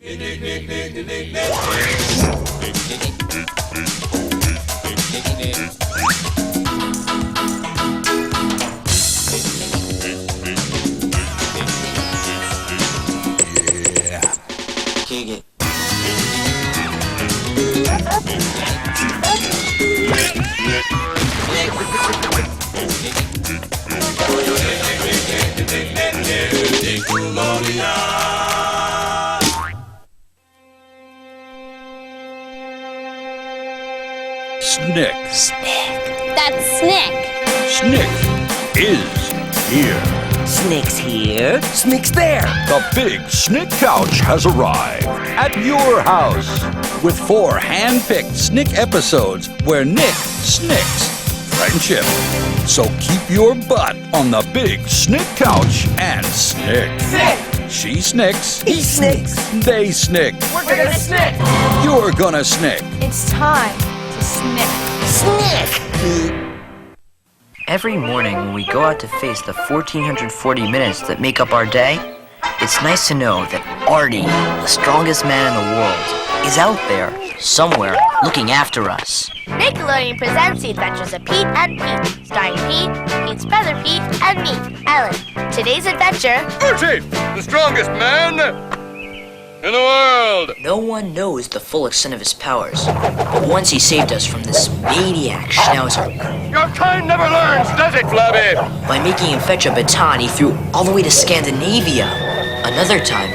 Kick it. Snick. That's Snick. Snick is here. Snick's here. Snick's there. The big Snick couch has arrived at your house with 4 hand-picked Snick episodes where Nick snicks friendship. So keep your butt on the big Snick couch and snick. Snick. She snicks. He snicks. They snick. We're gonna snick. You're gonna snick. It's time to snick. Snick. Every morning when we go out to face the 1,440 minutes that make up our day, it's nice to know that Artie, the strongest man in the world, is out there, somewhere, looking after us. Nickelodeon presents The Adventures of Pete and Pete, starring Pete, Pete's brother Pete, and me, Ellen. Today's adventure... Artie, the strongest man in the world! No one knows the full extent of his powers, but once he saved us from this maniac schnauzer. Your kind never learns, does it, Flabby? By making him fetch a baton he threw all the way to Scandinavia. Another time,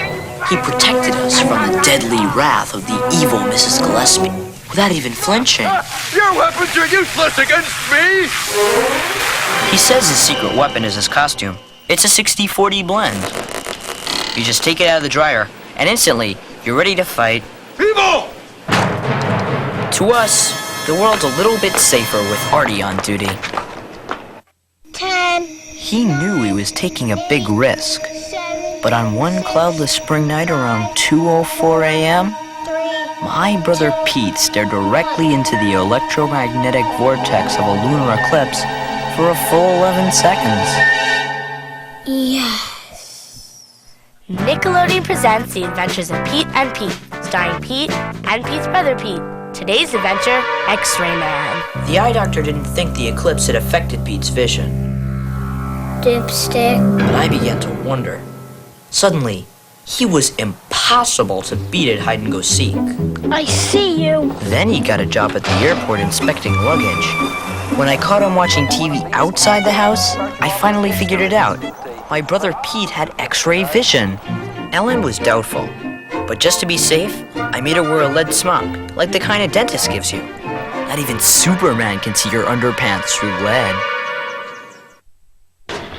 he protected us from the deadly wrath of the evil Mrs. Gillespie, without even flinching. Your weapons are useless against me! He says his secret weapon is his costume. It's a 60-40 blend. You just take it out of the dryer, and instantly, you're ready to fight. Evil! To us, the world's a little bit safer with Artie on duty. 10. He knew he was taking a big risk. But on one cloudless spring night around 2:04 a.m., my brother Pete stared directly into the electromagnetic vortex of a lunar eclipse for a full 11 seconds. Yes. Nickelodeon presents The Adventures of Pete and Pete, starring Pete and Pete's brother Pete. Today's adventure, X-Ray Man. The eye doctor didn't think the eclipse had affected Pete's vision, Dipstick. but I began to wonder. Suddenly, he was impossible to beat at hide-and-go-seek. I see you. Then he got a job at the airport inspecting luggage. When I caught him watching TV outside the house, I finally figured it out. My brother Pete had X-ray vision. Ellen was doubtful, but just to be safe, I made her wear a lead smock, like the kind a dentist gives you. Not even Superman can see your underpants through lead.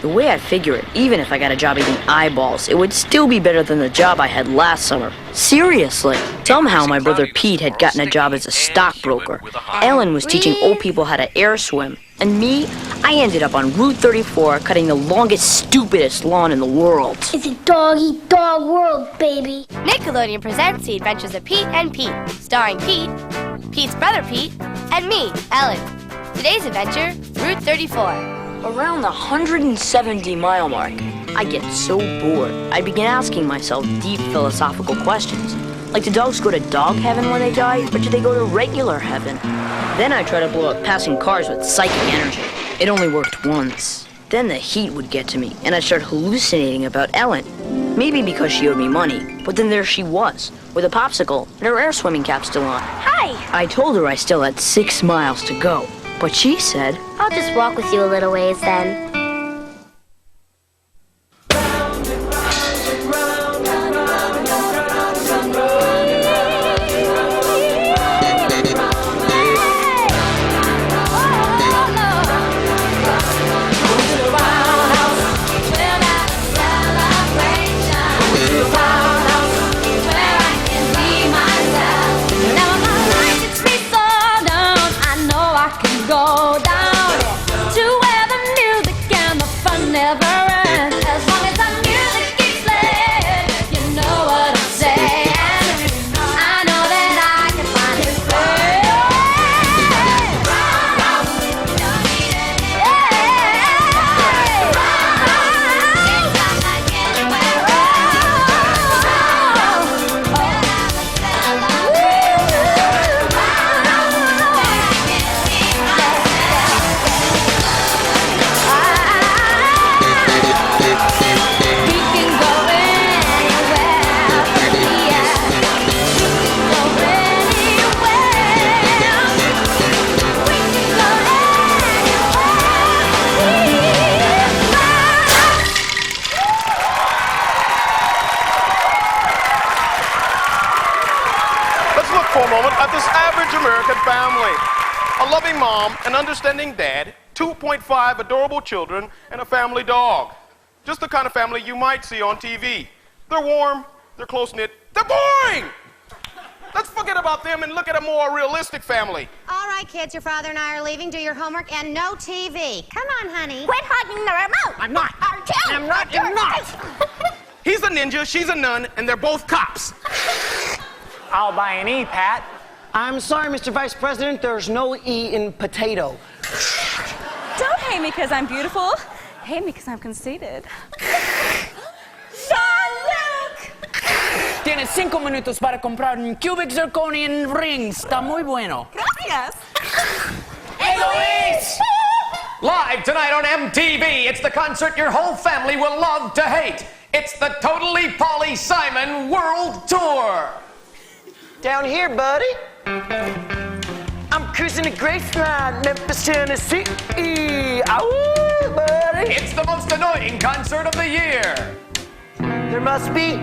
The way I figure it, even if I got a job eating eyeballs, it would still be better than the job I had last summer. Seriously. Somehow my brother Pete had gotten a job as a stockbroker. Ellen was teaching old people how to air swim. And me, I ended up on Route 34 cutting the longest, stupidest lawn in the world. It's a dog-eat-dog world, baby. Nickelodeon presents The Adventures of Pete and Pete, starring Pete, Pete's brother Pete, and me, Ellen. Today's adventure, Route 34. Around the 170-mile mark, I get so bored, I begin asking myself deep philosophical questions. Like, do dogs go to dog heaven when they die, or do they go to regular heaven? Then I try to blow up passing cars with psychic energy. It only worked once. Then the heat would get to me, and I'd start hallucinating about Ellen. Maybe because she owed me money, but then there she was, with a popsicle and her air swimming cap still on. Hi! I told her I still had 6 miles to go, but she said, I'll just walk with you a little ways then. Go down to where the music family. A loving mom, an understanding dad, 2.5 adorable children, and a family dog. Just the kind of family you might see on TV. They're warm, they're close-knit, they're boring! Let's forget about them and look at a more realistic family. All right, kids, your father and I are leaving. Do your homework and no TV. Come on, honey. Quit hugging the remote. I'm not. I'm not. I'm not. He's a ninja, she's a nun, and they're both cops. I'll buy an E, Pat. I'm sorry, Mr. Vice President, there's no E in potato. Don't hate me because I'm beautiful. Hate me because I'm conceited. Tienes 5 minutos para comprar un cubic zirconian ring. Está muy bueno. Gracias. Hey, Luis! Live tonight on MTV, it's the concert your whole family will love to hate. It's the Totally Polly Simon World Tour. Down here, buddy. I'm cruising to Graceland, Memphis, Tennessee. Ow, buddy. It's the most annoying concert of the year. There must be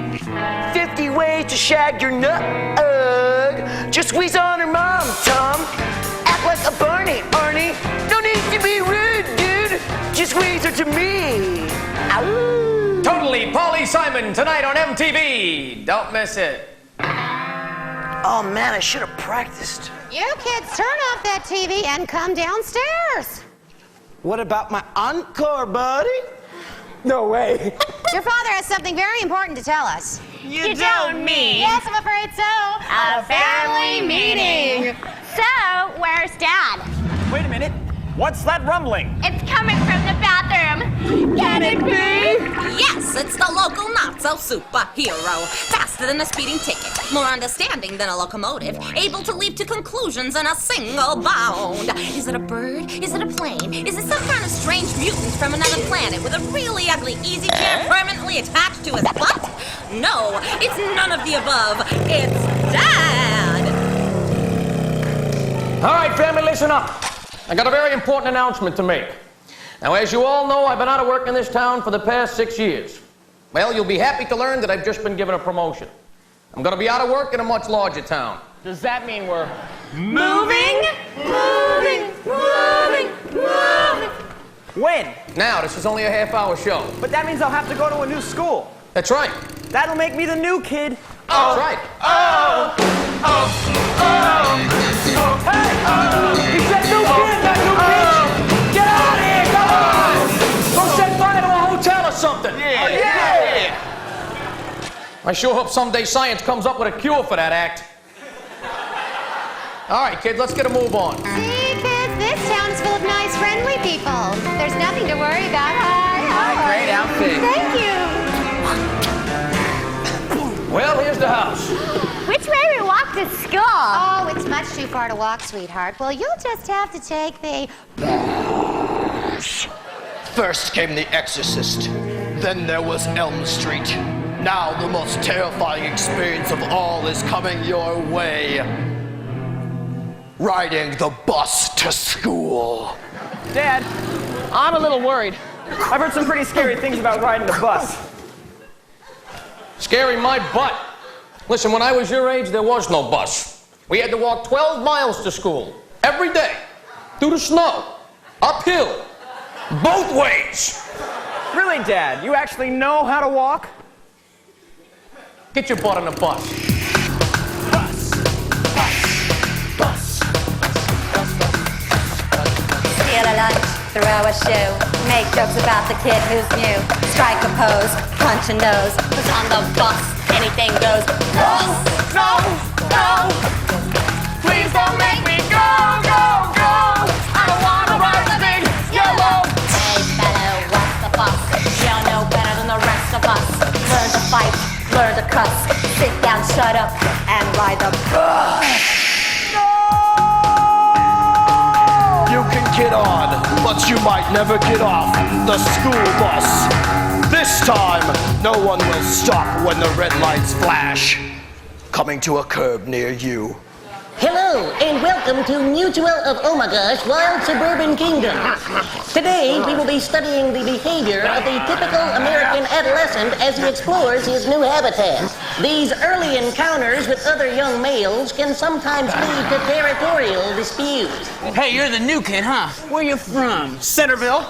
50 ways to shag your nut. Just squeeze on her mom, Tom. Act like a Barney, Arnie. No need to be rude, dude. Just squeeze her to me. Ow. Totally Polly Simon tonight on MTV. Don't miss it. Oh man, I should have practiced. You kids, turn off that TV and come downstairs. What about my encore, buddy? No way. Your father has something very important to tell us. You don't mean? Yes, I'm afraid so. A family meeting. So, where's Dad? Wait a minute. What's that rumbling? It's coming from the bathroom. Can it be? Yes, it's the local not-so-superhero. Faster than a speeding ticket, more understanding than a locomotive, able to leap to conclusions in a single bound. Is it a bird? Is it a plane? Is it some kind of strange mutant from another planet with a really ugly easy chair permanently attached to his butt? No, it's none of the above. It's Dad! All right, family, listen up. I got a very important announcement to make. Now, as you all know, I've been out of work in this town for the past 6 years. Well, you'll be happy to learn that I've just been given a promotion. I'm going to be out of work in a much larger town. Does that mean we're Moving. when? Now, this is only a half-hour show. But that means I'll have to go to a new school. That's right. That'll make me the new kid. That's right. He said new kid, not new bitch. Get out of here, come on! Go set fire to a hotel or something. Yeah. I sure hope someday science comes up with a cure for that act. All right, kids, let's get a move on. See, kids, this town is full of nice, friendly people. There's nothing to worry about. Hi. Great outfit. Thank you. Well, here's the house. Which way we walk to school? Oh, it's much too far to walk, sweetheart. Well, you'll just have to take the... First came The Exorcist, then there was Elm Street. Now the most terrifying experience of all is coming your way. Riding the bus to school. Dad, I'm a little worried. I've heard some pretty scary things about riding the bus. Scary my butt. Listen, when I was your age, there was no bus. We had to walk 12 miles to school every day, through the snow, uphill, both ways. Really, Dad? You actually know how to walk? Get your butt on the bus. Steal a lunch, throw a shoe, make jokes about the kid who's new, strike a pose, punch a nose, who's on the bus, anything goes. No! Please don't make me go! I don't want to ride the big yellow. Hey fellow, what's the fuss? You know better than the rest of us. Learn to fight, learn to cuss, sit down, shut up, and ride the bus. You can get on, but you might never get off the school bus. This time, no one will stop when the red lights flash. Coming to a curb near you. Hello, and welcome to Mutual of Omega's Wild Suburban Kingdom. Today, we will be studying the behavior of the typical American adolescent as he explores his new habitat. These early encounters with other young males can sometimes lead to territorial disputes. Hey, you're the new kid, huh? Where you from? Centerville.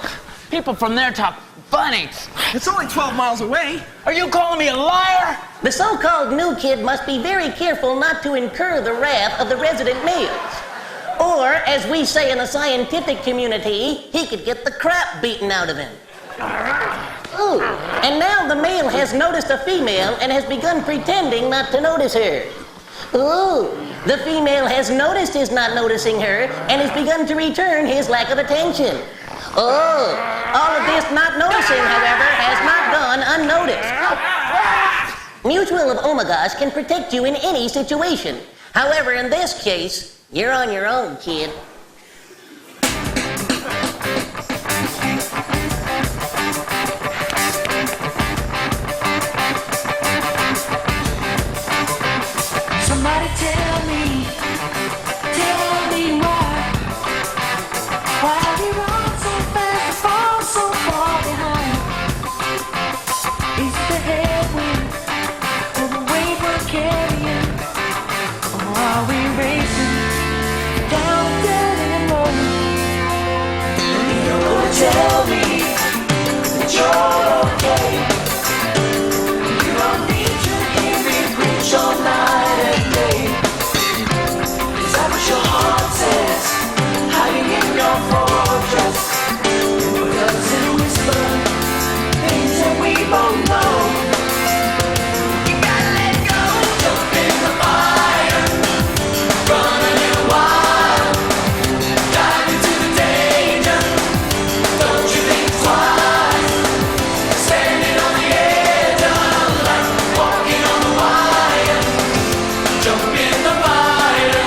People from there talk funny. It's only 12 miles away. Are you calling me a liar? The so-called new kid must be very careful not to incur the wrath of the resident males. Or, as we say in the scientific community, he could get the crap beaten out of him. Ooh, and now the male has noticed a female and has begun pretending not to notice her. Ooh, the female has noticed his not noticing her and has begun to return his lack of attention. Oh, all of this not noticing, however, has not gone unnoticed. Mutual of Omega's can protect you in any situation. However, in this case, you're on your own, kid. Somebody tell me why we run so fast and fall so far behind. Is it the headwind or the weight we're carrying, or are we racing down a dead end road? You're gonna tell me that you're okay. You don't need to hear me preach all night and day. Is that what your heart says? Hiding in your fortress, or does it whisper things that we both know? You gotta let go. Jump in the fire, run a little while, dive into the danger. Don't you think twice? Standing on the edge of life, walking on the wire. Jump in the fire,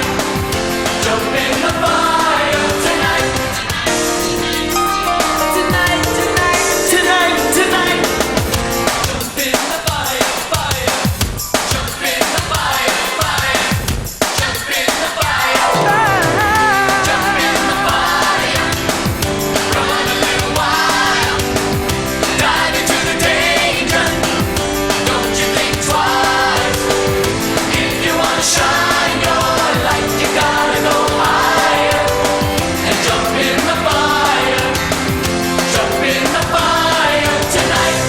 jump in the fire tonight. Tonight, tonight, tonight, tonight. Jump in the fire, fire. Jump in the fire, fire. Jump in the fire. Jump in the fire. Run a little while. Dive into the danger. Don't you think twice? If you wanna shine your light, you gotta go higher. And jump in the fire. Jump in the fire tonight.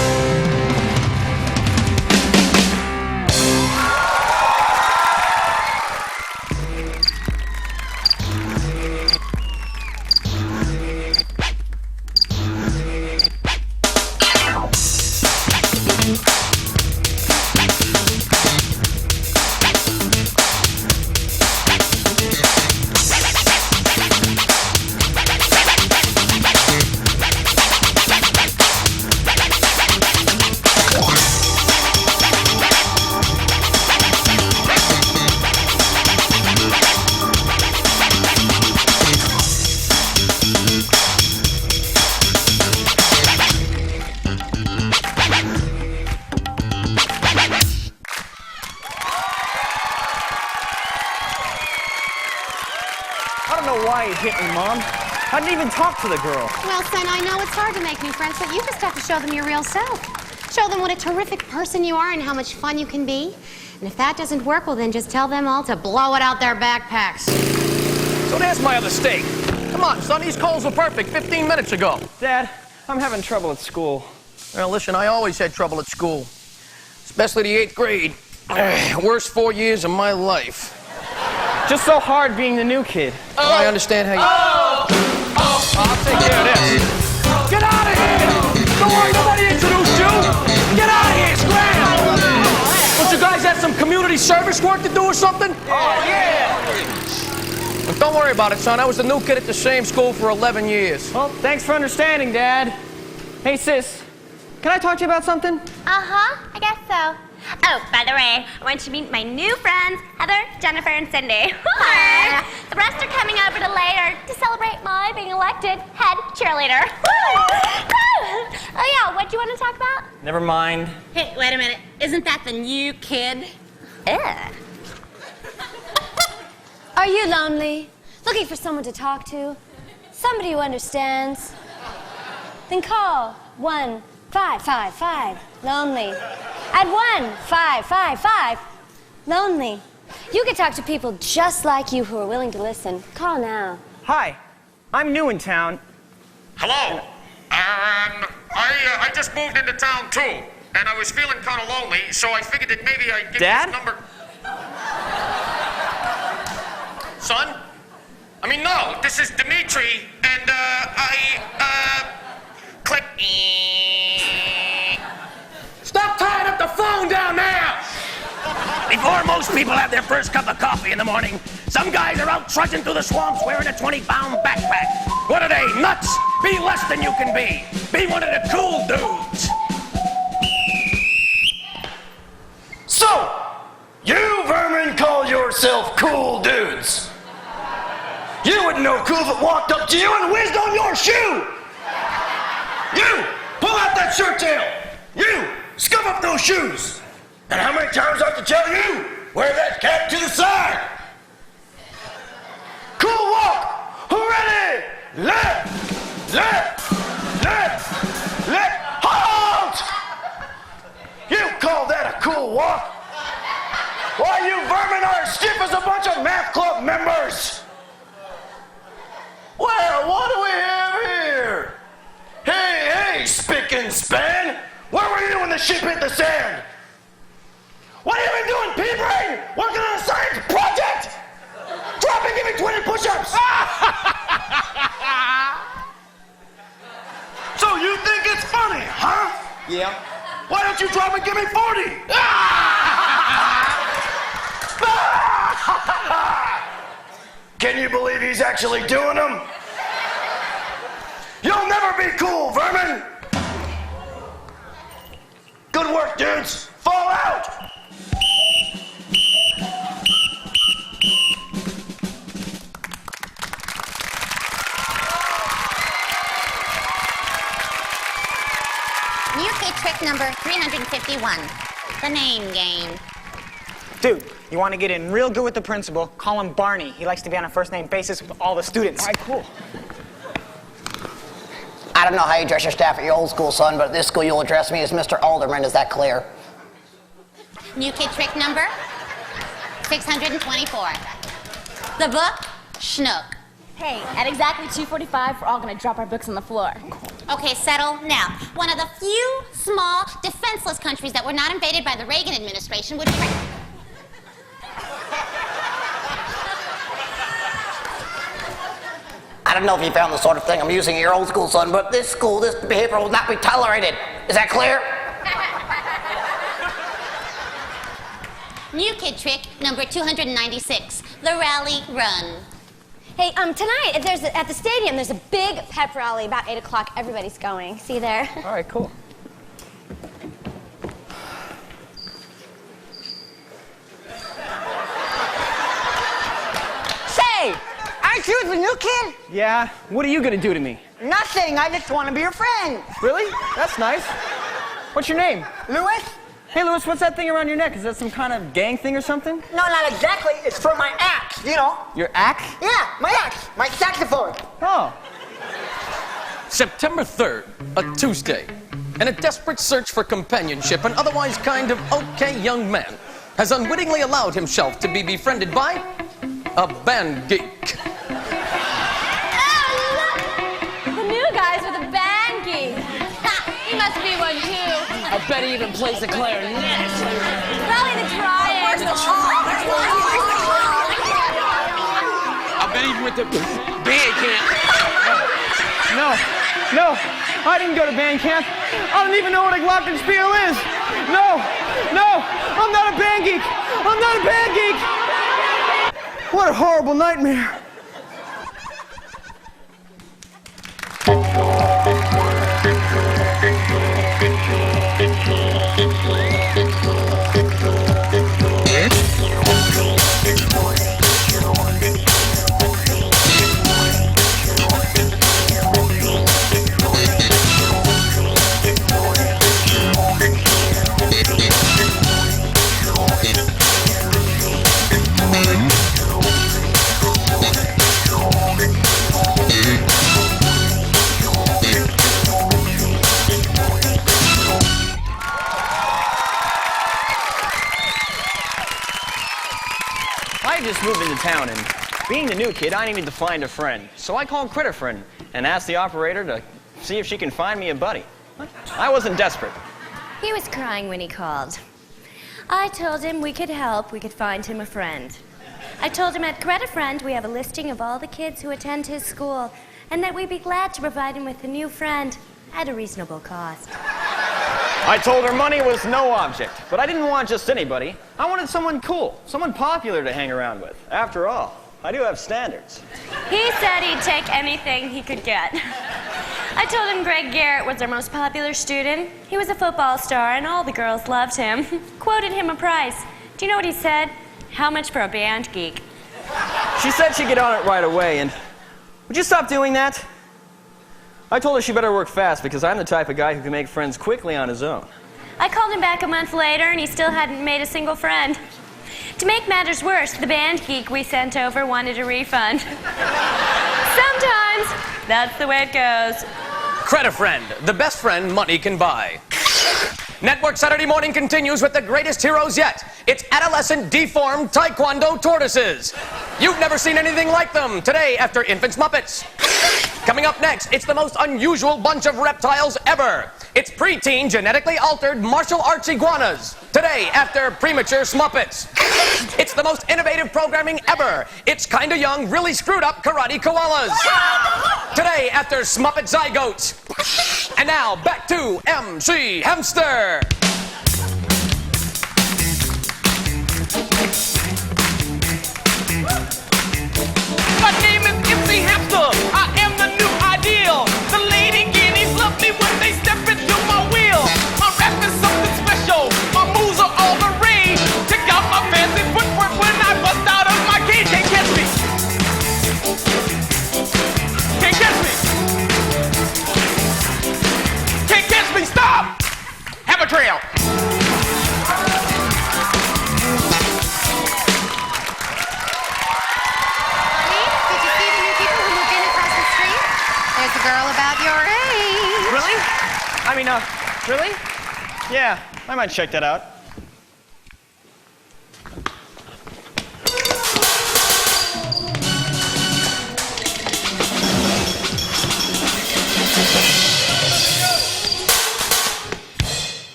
I don't know why you hit me, Mom. I didn't even talk to the girl. Well, son, I know it's hard to make new friends, but you just have to show them your real self. Show them what a terrific person you are and how much fun you can be. And if that doesn't work, well, then just tell them all to blow it out their backpacks. So there's my other steak. Come on, son, these coals were perfect 15 minutes ago. Dad, I'm having trouble at school. Well, listen, I always had trouble at school, especially the 8th grade. Worst 4 years of my life. Just so hard being the new kid. Well, I understand how you... I'll take care of this. Get out of here! Don't worry, nobody introduced you! Get out of here, scram! Don't you guys have some community service work to do or something? Oh, yeah! But don't worry about it, son. I was the new kid at the same school for 11 years. Well, thanks for understanding, Dad. Hey, sis, can I talk to you about something? Uh-huh, I guess so. Oh, by the way, I want you to meet my new friends, Heather, Jennifer, and Cindy. Hi. The rest are coming over to later to celebrate my being elected head cheerleader. Oh yeah, what do you want to talk about? Never mind. Hey, wait a minute. Isn't that the new kid? Ugh. Are you lonely? Looking for someone to talk to? Somebody who understands? Then call 1-555 lonely. At 1-555 lonely. You can talk to people just like you who are willing to listen. Call now. Hi, I'm new in town. Hello. I just moved into town too, and I was feeling kind of lonely, so I figured that maybe I'd give Dad? this number. Son? I mean, no, this is Dimitri, and click. Stop tying up the phone down there! Before most people have their first cup of coffee in the morning, some guys are out trudging through the swamps wearing a 20-pound backpack. What are they, nuts? Be less than you can be. Be one of the cool dudes. So, you vermin call yourself cool dudes. You wouldn't know cool if it walked up to you and whizzed on your shoe. You, pull out that shirt tail. You, scuff up those shoes. And how many times do I have to tell you? Wear that cap to the side. Cool walk. Ready? Left. Halt! You call that a cool walk? Why, you vermin are as stiff as a bunch of math club members. Well, what do we have here? Hey, spick and span. Where were you when the ship hit the sand? What have you been doing, pea-brain? Working on a science project? Drop and give me 20 push-ups. So you think it's funny, huh? Yeah. Why don't you drop and give me 40? Can you believe he's actually doing them? You'll never be cool, vermin! Good work, dudes! Fall out! New kid trick number 351. The name game. Dude, you want to get in real good with the principal, call him Barney. He likes to be on a first-name basis with all the students. All right, cool. I don't know how you address your staff at your old school, son, but at this school you'll address me as Mr. Alderman. Is that clear? New kid trick number 624. The book, Schnook. Hey, at exactly 2:45, we're all gonna drop our books on the floor. Okay, settle. Now, one of the few small, defenseless countries that were not invaded by the Reagan administration would... I don't know if you found the sort of thing I'm using at your old school, son, but this school, this behavior will not be tolerated. Is that clear? New kid trick number 296. The rally run. Hey, tonight at the stadium, there's a big pep rally about 8 o'clock. Everybody's going. See you there. All right, cool. Say, aren't you the new kid? Yeah, what are you gonna do to me? Nothing, I just want to be your friend. Really? That's nice. What's your name? Louis? Hey, Louis, what's that thing around your neck? Is that some kind of gang thing or something? No, not exactly. It's for my axe, you know. Your axe? Yeah, my axe, my saxophone. Oh. September 3rd, a Tuesday. In a desperate search for companionship, an otherwise kind of okay young man has unwittingly allowed himself to be befriended by a band geek. The new guys with a band geek. He must be one too. I bet he even plays the clarinet. Probably the triad. I bet he went to band camp. No, I didn't go to band camp. I don't even know what a glockenspiel is. No, I'm not a band geek. I'm not a band geek. What a horrible nightmare. just moved into town, and being the new kid, I needed to find a friend. So I called Critter Friend and asked the operator to see if she can find me a buddy. I wasn't desperate. He was crying when he called. I told him we could help, we could find him a friend. I told him at Credit Friend we have a listing of all the kids who attend his school, and that we'd be glad to provide him with a new friend at a reasonable cost. I told her money was no object, but I didn't want just anybody. I wanted someone cool, someone popular to hang around with. After all, I do have standards. He said he'd take anything he could get. I told him Greg Garrett was our most popular student. He was a football star and all the girls loved him. Quoted him a price. Do you know what he said? How much for a band geek? She said she'd get on it right away, and would you stop doing that? I told her she better work fast because I'm the type of guy who can make friends quickly on his own. I called him back a month later and he still hadn't made a single friend. To make matters worse, the band geek we sent over wanted a refund. Sometimes that's the way it goes. Credit Friend, the best friend money can buy. Network Saturday Morning continues with the greatest heroes yet. It's adolescent deformed taekwondo tortoises. You've never seen anything like them. Today after Infants Muppets. Coming up next, it's the most unusual bunch of reptiles ever. It's preteen genetically altered martial arts iguanas. Today after Premature Smuppets. It's the most innovative programming ever. It's kinda young, really screwed up karate koalas. Today after Smuppet Zygotes. And now back to MC Hamster. My name is MC Hamster. I am the new ideal. The lady guineas love me when they step into my wheel. My rap is something special. My moves are all the rage. Check out my fancy footwork when I bust out of my cage. Can't catch me. Can't catch me. Can't catch me. Stop. Have a trail. There's a girl about your age. Really? I mean, really? Yeah, I might check that out.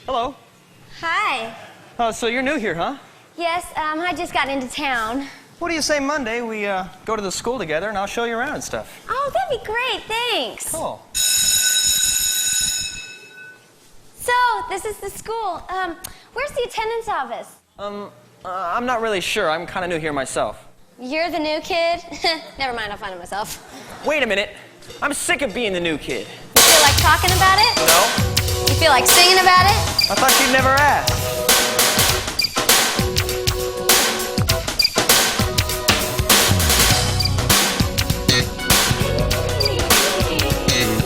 Hello. Hi. Oh, so you're new here, huh? Yes, I just got into town. What do you say Monday we go to the school together and I'll show you around and stuff? Oh, that'd be great, thanks. Cool. So, this is the school. Where's the attendance office? I'm not really sure. I'm kind of new here myself. You're the new kid? Never mind, I'll find it myself. Wait a minute. I'm sick of being the new kid. You feel like talking about it? No. You feel like singing about it? I thought you'd never ask.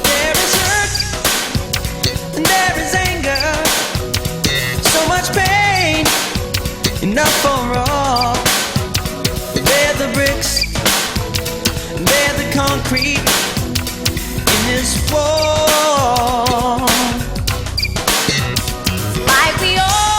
There is hurt, and there is anger, so much pain, enough for all. They're the bricks, and they're the concrete in this wall. Like we all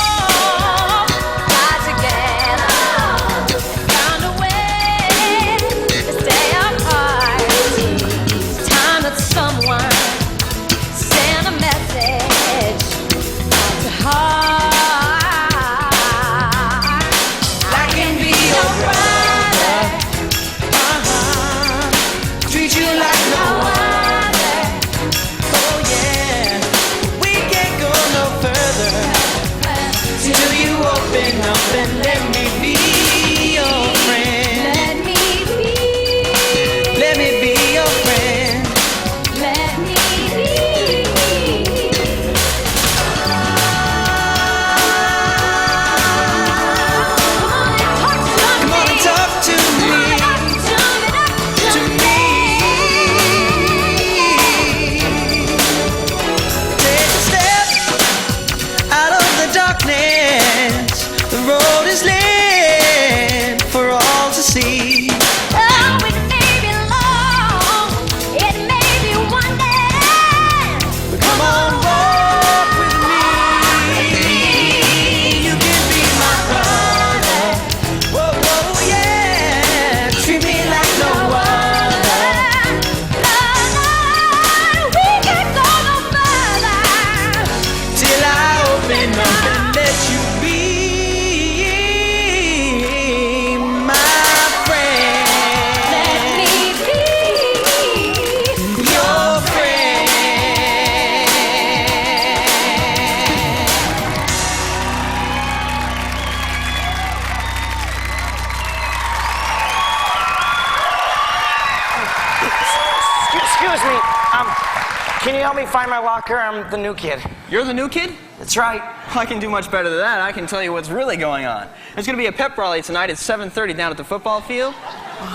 Can you help me find my locker? I'm the new kid. You're the new kid? That's right. I can do much better than that. I can tell you what's really going on. There's going to be a pep rally tonight at 7:30 down at the football field.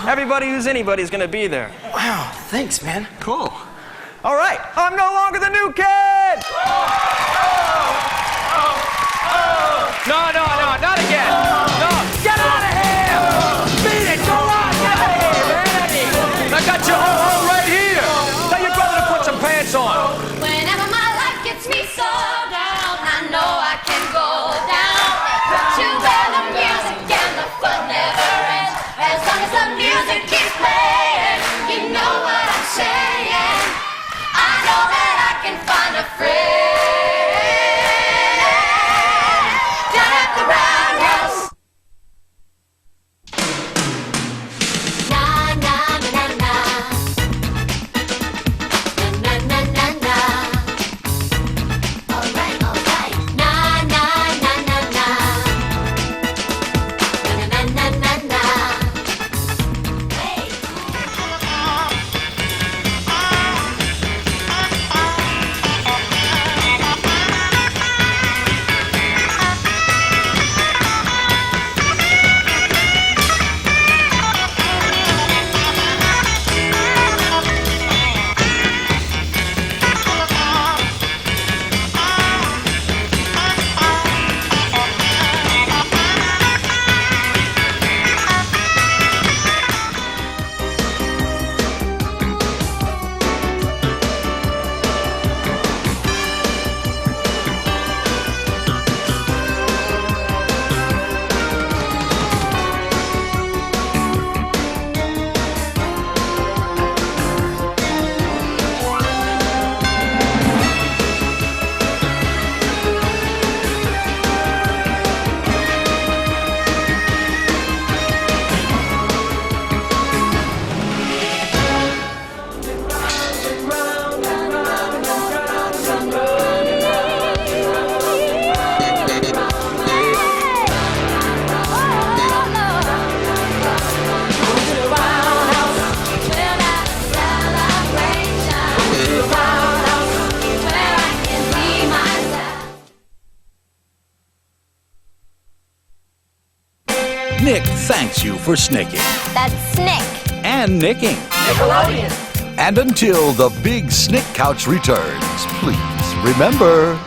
Everybody who's anybody is going to be there. Wow, thanks, man. Cool. All right, I'm no longer the new kid! No, not again. No, get out of here! Beat it, go on, get out of here, man! I got your ho-ho right here! Tell your brother to put some pants on. Whenever my life gets me so down, I know I can go down. Put you where the music and the fun never ends. As long as the music keeps playing, you know what I'm saying. I know that I can find a friend down at the roundhouse. Na na na na na na na na. All right. Na na na na na na na na na. Hey. Nick thanks you for snicking That's Snick. and nicking. Nickelodeon. And until the big Snick couch returns, please remember,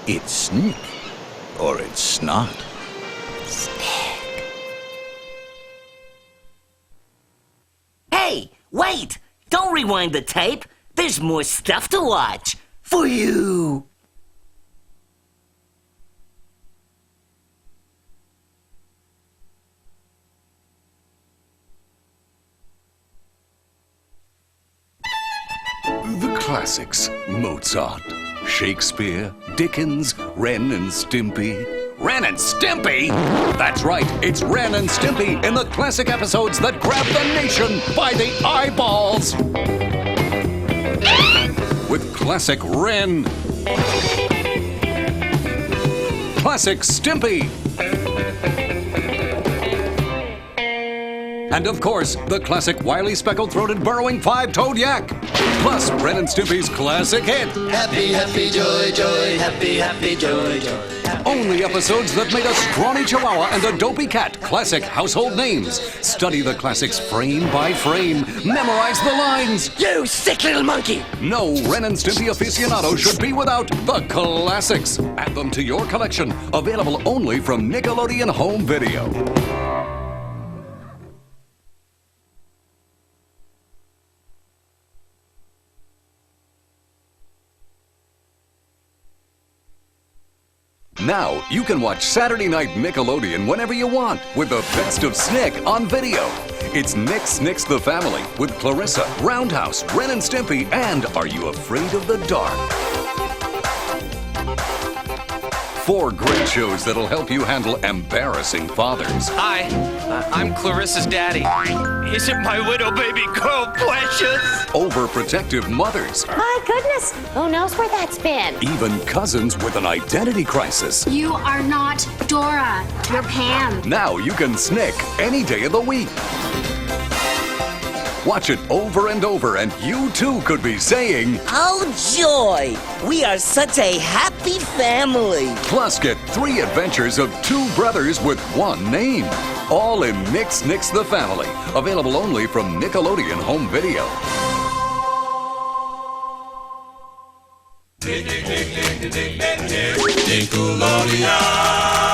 it's Snick or it's snot. Hey, wait! Don't rewind the tape. There's more stuff to watch. For you. The classics. Mozart, Shakespeare, Dickens, Ren and Stimpy. Ren and Stimpy? That's right, it's Ren and Stimpy in the classic episodes that grab the nation by the eyeballs. With classic Ren, classic Stimpy, and of course, the classic wily speckled-throated burrowing five-toed yak. Plus, Ren and Stimpy's classic hit. Happy, happy, joy, joy, happy, happy, joy, joy. Only episodes that made a scrawny chihuahua and a dopey cat classic household names. Study the classics frame by frame. Memorize the lines. You sick little monkey! No Ren and Stimpy aficionado should be without the classics. Add them to your collection. Available only from Nickelodeon Home Video. Now, you can watch Saturday Night Nickelodeon whenever you want with the best of Snick on video. It's Nick Snicks the Family with Clarissa, Roundhouse, Ren and Stimpy, and Are You Afraid of the Dark? 4 great shows that'll help you handle embarrassing fathers. Hi, I'm Clarissa's daddy. Isn't my little baby girl precious? Overprotective mothers. My goodness, who knows where that's been? Even cousins with an identity crisis. You are not Dora. You're Pam. Now you can snick any day of the week. Watch it over and over, and you too could be saying, "Oh, joy! We are such a happy family." Plus, get 3 adventures of 2 brothers with one name. All in Nick, Snicks the Family. Available only from Nickelodeon Home Video. Nickelodeon.